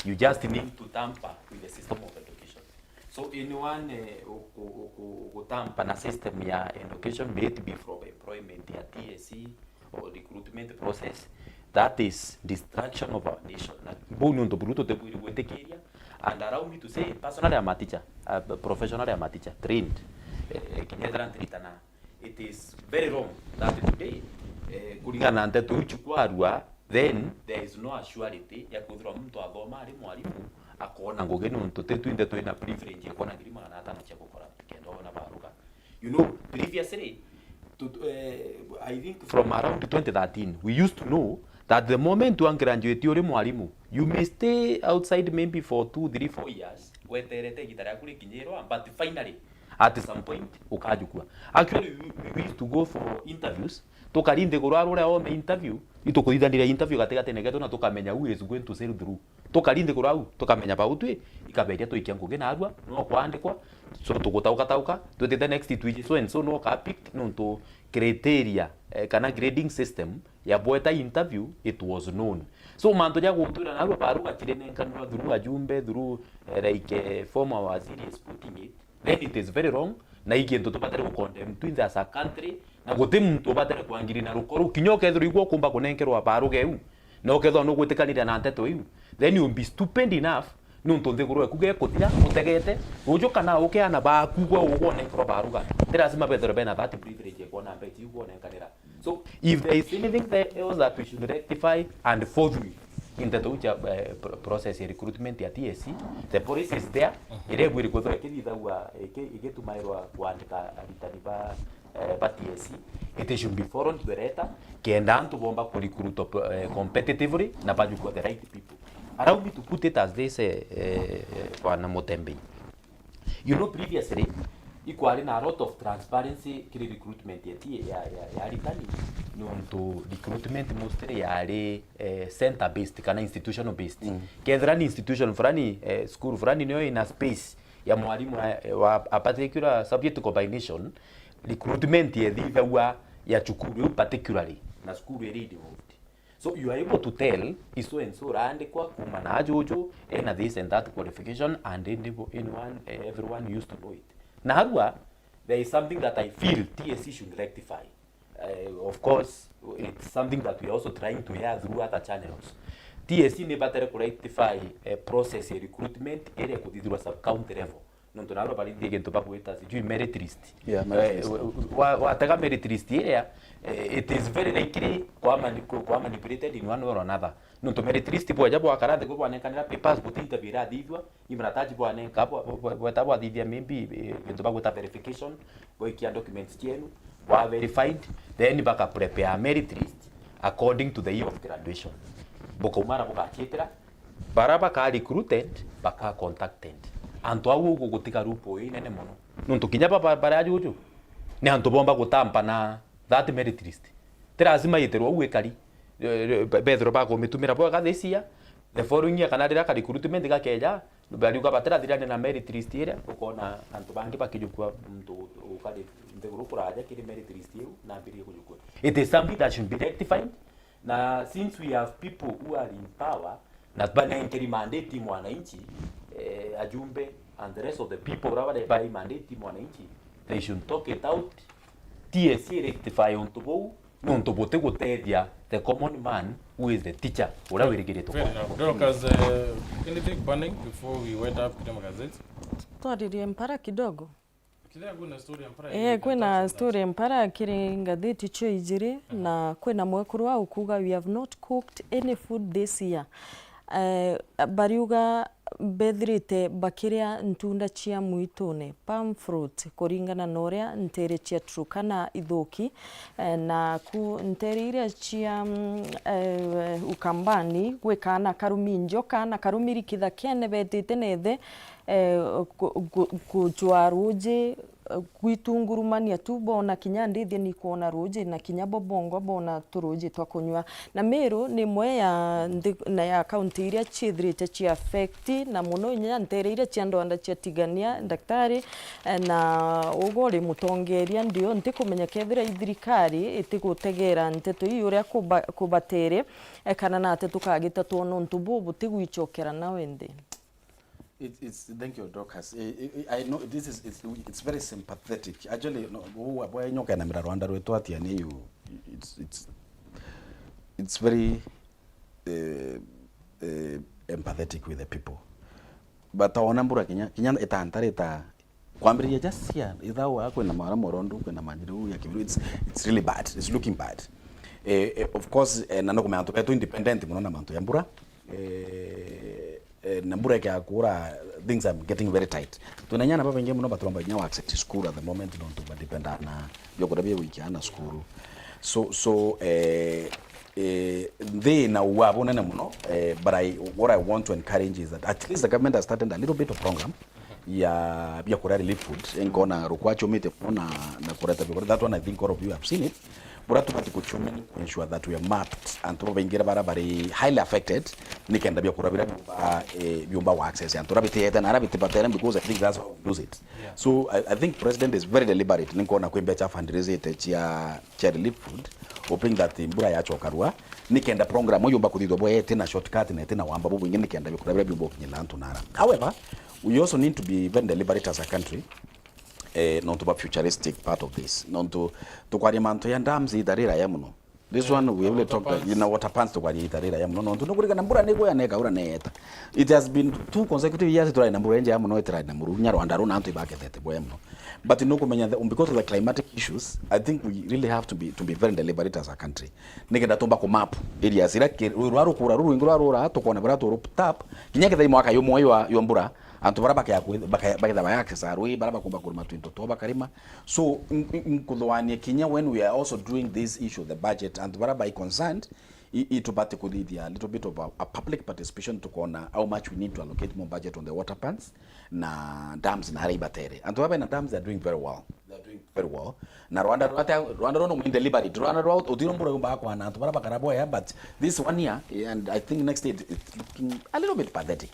You just need to tamper with the system of education. So anyone who tamper a system ya education, may it be from employment, ya TSC, or recruitment process, that is destruction of our nation. And allow me to say, personally I'm a teacher, professionally I'm a teacher, trained. It is very wrong that today, then there is no assurity ya kuthira mtu athoma ari mwalimu akona ngogeni mtu tetu inde to ina privilege akona ngirima na hata na cha gukora kendo na baruka. You know, previously I think from around 2013 we used to know that the moment you graduate uri mwalimu, you may stay outside maybe for 2, 3, 4 years weterete gitara kuri kinyero, but finally at some point ukajukua. Actually we used to go for interviews tukarinde kurarura ome interview itukuithanira interview gatigate negeto na tukamenya who is going to sail through, tukarinde kurau tukamenya bautwe ikaberia tuikia ngugi na arua no kwandikwa so tugutauka twete the next twiji so and so no ka pick no to criteria kana grading system ya boeta interview it was known. So manto ya gutura na arua baruga kirene kanwa through ajumbe through like former waziri is putting it, then it is very wrong na igento tupatare ku condemn twins as a country na guti muntu batare kwangiri na rukoru kinyoke thuru igwo kumba kunenkerwa baruge u no ketho no gwitikanira na nteto iu, then you be stupid enough nuntu nthiguru kuge kutira utegete ujuka na ukiana ba kugwa ugone nkro baruga there is mabether bena that privilege ko na beti ugone nkanira. So if there is anything that we should rectify and forthwith in the process of recruitment ya TSC, the police is there. Ire gwiri ko thore kithitha wa igetumairwa kwandika aritani ba TSC, it should be foreign to the reta kenda antu bomba ku recruit competitively na baju ko the right people. Allow me to put it as this Bwana Mutembe. You know, previously equally na a lot of transparency kiri recruitment ya aritani no to recruitment mostly yari center based kana institutional based. Kedra ni institution fulani school fulani niyo ina space ya mwalimu wa a particular subject combination recruitment ya chukuru particularly na school eri. So you are able to tell is so and so andikwa kumana jojo and this and that qualification and everyone used to know it. Now there is something that I feel TSC should rectify. Of course, it's something that we are also trying to hear through other channels. TSC ne better rectify a process of recruitment ere kudidwa sub county level. Non tonalo bali digento ba kuita sijui merit list. Yeah, wataka merit list area, it is very likely kwa manipulated in one way or another. Non to merit list bo jabo akarade ko bwana kanira papers butinta bira didwa imrataji bwana kapo bweta bwa didya maybe gento ba kuita verification bo ikia documents chenu wa verified then baka prepare merit list according to the year of graduation. Boko mara boka chitira baraba ka recruited baka contacted. Anto au gugutika rupo inene mono nuntu kinya bara juju ni anto bomba gutampa na that merit list lazima yiterwa uwekari Pedro ba ko mitumira bo gathecia the following year kana dira ka recruitment ga keja bali uga batera dira na merit list ira ukona anto bangi bakijukwa mtu ukade ndeguru kuraja kiri merit list yu na biri kujukwa. It is something that should be rectified. Na since we have people who are in power na bana inkeri mandate mwananchi ajumbe and the rest of the people who are by mandate mwananchi, they should talk it out. TSC rectify on to go non to bote go tedia the common man who is the teacher ora wirigire to Fair enough. Dorcas, anything burning before we went up Kidema Gazette? twaririe mpara kidogo Kidea kuna story ya mpara. kwina story mpara kiri ngatheti cio ijiri na kwina mwekuru wa ukuga we have not cooked any food this year. Bariuga bethirite bakiria ntunda cia mwitune palm fruit kuringana na uria ntere cia Turkana ithuki na ku ntere iria cia Ukambani gwikana karuminjo kana karumirikitha kene betite nethe kujwa ruji gwitungurumania tu bona kinya ndithi ni kuona ruji na kinya bobongo bona turuji twa kunywa na Meru ni mwe ya county iria chithirite cia affect na muno inya ntere iria cia ndonda cia tigania daktari na ugori mutongeria ndio ntikumenya kethira ithirikari itigutegera nteto iyo uria kubatere kana na atetu kagita tuono ntubu butigwichokera na wende. Thank you, Dorcas. I know this is it's very sympathetic. Actually, boy nyoka na Rwanda rwetu atia ni you. It's very empathetic with the people. But aona mbura kinya itantareta kwambiria just here ithawa kwena mara morondu kwena manjiru ya kibiru it's really bad. It's looking bad. Of course na no kumeanto beto independent muno manto ya mbura. Nambura ya kura things are getting very tight. Tunanyana baba ngemu no batromba nyawa accept school at the moment don't to depend na yoko dabe wiki ana school. So they na wabona na muno but what I want to encourage is that at least the government has started a little bit of program ya kura relief food ngona rukwacho mite na kureta because that one I think all of you have seen it. Buratu pati kuchumi ensure that we are mapped and to bengira barabari highly affected nikenda bya kurabira byumba wa access and to rabite yeta na rabite batera because I think that's how we use it. Yeah. So I think president is very deliberate nikona kwembe cha fundraise cha relief food hoping that mbura ya chokarua nikenda program yo yumba kudidwa boye tena shortcut na tena wamba bubu ngine nikenda bya kurabira byumba kinyela ntunara. However, we also need to be very deliberate as a country. Non to be futuristic part of this. Non to kwa manto ya ndamzi itarira ya muno. This one we will talk water pants to kwa itarira ya muno. Non to nokuri kana mbura nego ya neka ura neeta. It has been 2 consecutive years to na mbura nje ya muno itira na mburu nya Rwanda ro nanto ibake tete boya muno. But no kumenya because of the climatic issues, I think we really have to be very deliberate as a country. Nikenda tomba ku map areas ira rwaro kura ruru ingro rura to kona bara to tap. Kinyake thai mwaka yo moyo yo mbura. Antu bara bakitha ba access arui bara bakumba kuruma twinto toba karima so nkudhwanie kinya when we are also doing this issue the budget and bara by concerned it about could be a little bit of a public participation to corner how much we need to allocate more budget on the water plants na dams na haribatere and to na dams they are doing very well na Rwanda no deliberate Rwanda route otirombura yumba kwa na bara bakaraboya but this one year and I think next year it's looking a little bit pathetic.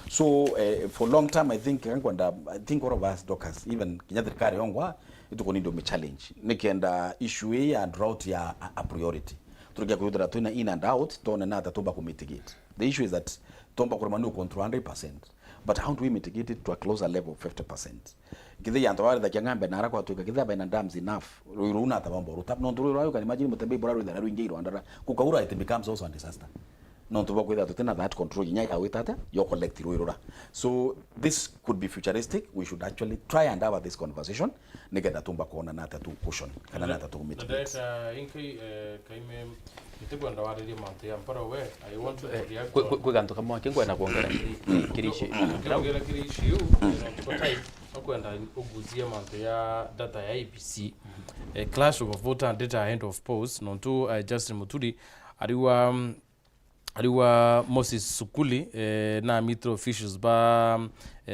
So for long time I think all of us doctors even kinyathirikari yongwa ituko nindo me challenge nikienda issue ya drought ya a priority turugia kuyudra tuna in and out tona na tatomba ku mitigate. The issue is that tomba kuruma no control 100% but how do we mitigate it to a closer level of 50%? Kithi yanto wale da kyangambe na rakwa tuka kithi ba na dams enough ruiruna tabambo rutap no nduru rayo kan imagine mutembe bora ruida na ruingi Rwanda kukaura it becomes also a disaster. No to work with that control inya witata your collective ruirura. So this could be futuristic. We should actually try and have this conversation negeda tumba kona na tatu cushion kana na tatu mitigate. Inki kaime itibwanda wariri mante ya mpara we I want to react kwa ganto kama kingwa na kuongera kirishi kuongera kirishi you kwa time okwenda oguzia mante ya data ya IPC clash of voter and data end of polls nonto Justin Muturi aliwa Moses Sukuli na mitro officials ba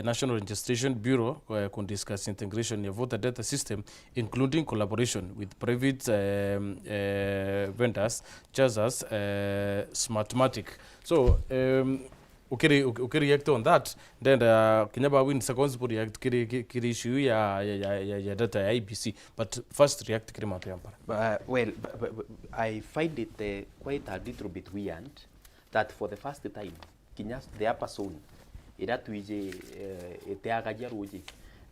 National Registration Bureau could discuss integration of voter data system including collaboration with private vendors just as Smartmatic. So okay react on that then Kenyaba win seconds for react kiri issue ya data ya IPC but first react kiri mato yampara. Well I find it quite a little bit weird that for the first time Kenyas the upper zone ira tuije eteagagia ruji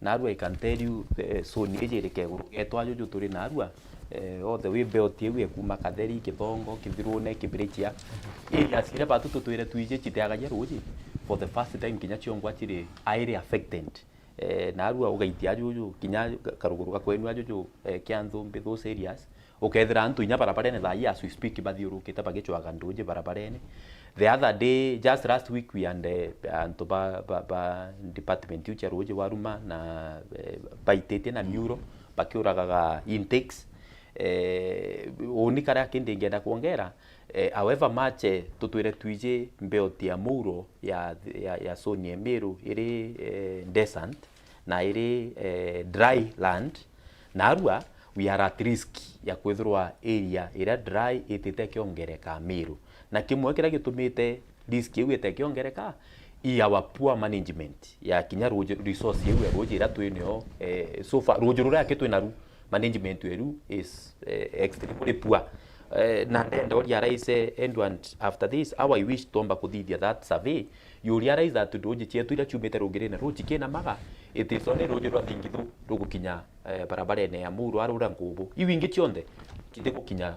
narua I can tell you so ni jereke guru etwa jojo turi narua all the way belt yewe kuma Katheri Kithongo Kithirune Kibirichia area sire batu tutwire tuije chiteaga jeruji for the first time kinya chiongwa chiri aire affected narua ugaitia jojo kinya karuguru gakwenu jojo kianthumbi those areas ukethira antu inya barabarene tha as we speak bathiurukite bagichwaga nduje barabarene. The other day, just last week, we and to ba department ucha roje waruma na baitete na neuro bakiuraga intakes onikara kinde ngenda kuongera however much tutwire tuije mbeoti ya muro ya Sonia Meru iri descent na iri dry land narua we are at risk ya kwithirwa area ira dry itite kiongereka Meru na kimwe kira gitumite risk yewe tekiongereka our poor management ya kinya resource yewe roje ira twinyo so far roje rura kitwina ru management yeru is extremely poor na ndo ya raise and after this how I wish tomba kuthithia that survey you realize that roje chetu ira chumite rugire na roje kina maga it is only roje rwa thingithu rugukinya barabara ne ya muru arura ngubu iwingi chionde kite gukinya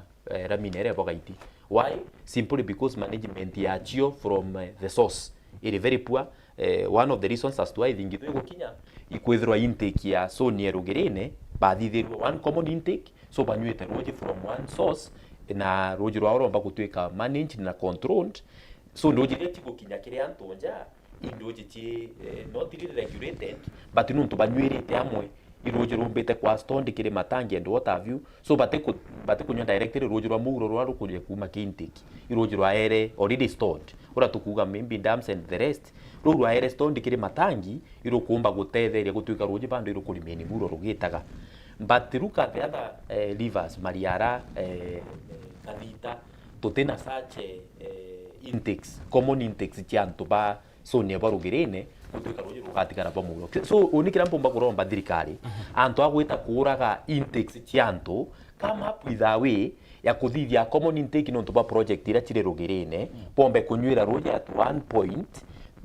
raminere bogaiti. Why? Simply because management ya chio from the source it is very poor. One of the reasons as to why thingithu gukinya ikwithirwa intake ya Sonia rugirine bathithirwa one common intake so banyuite roje from one source na roje rwa romba gutwika managed na controlled so roje reti gukinya kire antonja indoje ti not really regulated but nuntu banyuirite amwe iroje rombete kwa stone kire matangi and what have you so bate kunywa directly roje rwa muguro rwa rukuje kuma kintiki iroje rwa ere already stored ora tukuga maybe dams and the rest rwa ere stone kire matangi irokumba gutetheria gutwika roje bando irokurimeni muro rugitaga but look at the other rivers Mariara Kanita tutena such intakes common intakes chianto ba Sonia barugirene gutwika roje rugatigara bamulo so unikira mpomba kuromba thirikari anto agwita kuraga intakes chianto come up with a way ya kuthithia common intake no ba project ira chire rugirene pombe kunywira roje at one point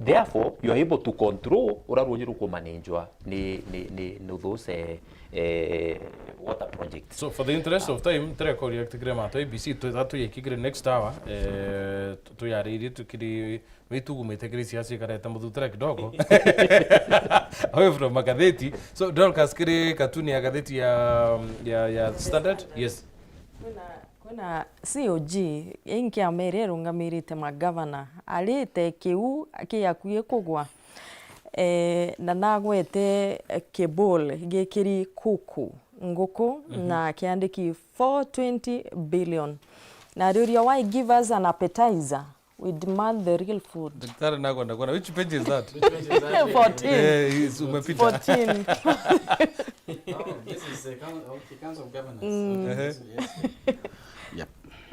therefore you are able to control ora roje rukumanenjwa ni those water projects. So for the interest of time trekori yaktigre to ABC to yekigre next hour to yariri tukiri witugumite grisiasi kareta mudutra kidogo away from Mangatheti. So Dorcas kire katuni ya gazeti ya Standard. Yes, kuna COG inki amere rungamirite magavana alite kiu akiyakuye kugwa na nagwete kebol gekiri kuku nguku na kiandiki 420 billion na riuria why give us an appetizer we demand the real food. Daktari nakwenda kuna which page is that? 14 umepita 14 this is the Council of Governors. Yep.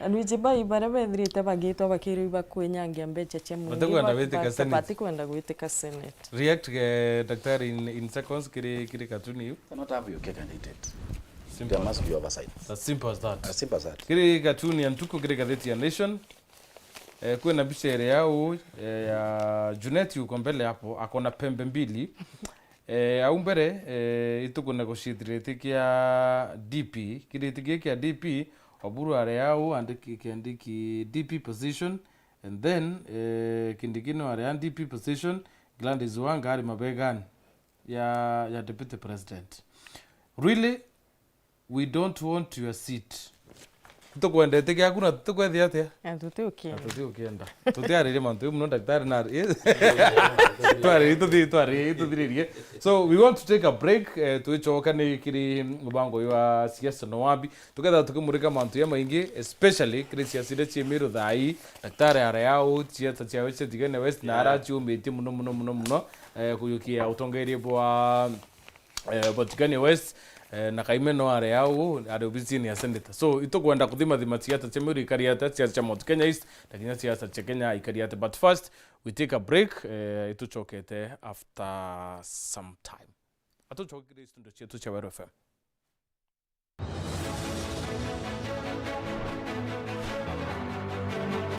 Anujiba ibaraba ndrite bagito bakiriba kwenyangia mbeche chemu. Batakwenda gwiteka Senate. Batakwenda gwiteka Senate. React daktari in seconds kiri katuni you. Cannot have your cake and eat it. Simple. There must be oversight. As simple as that. As simple as that. Kiri katuni antuko kiri gazeti ya Nation. Kuna bishere yao ya Junet yuko mbele hapo akona pembe mbili. Au mbere ituko negotiate kia DP kiri kia DP oburu are yao andiki DP position and then kindikino are DP position Gladys Wanga ari mabegani ya deputy president. Really we don't want your seat. Tukwende teke hakuna tukwende atia. Atuti ukienda. Atuti ukienda. Tuti arire mantu mno daktari na. Tuari tudirie. So we want to take a break tuichoka ni kiri mubango ya siasa no wabi. Tukenda tukumurika mantu ya maingi especially kiri siasa ile chimiro thai daktari are yao siasa cha weche tigene west na arachi umeti mno kuyukia utongerie bwa botikani west na kaimeno are yao are obisini ya senator. So ito kwenda kuthima siasa chemuri ikariata siasa cha Mount Kenya East lakini siasa cha Kenya ikariata. But first we take a break ituchokete after some time. Atuchokete studio chetu cha Wero FM.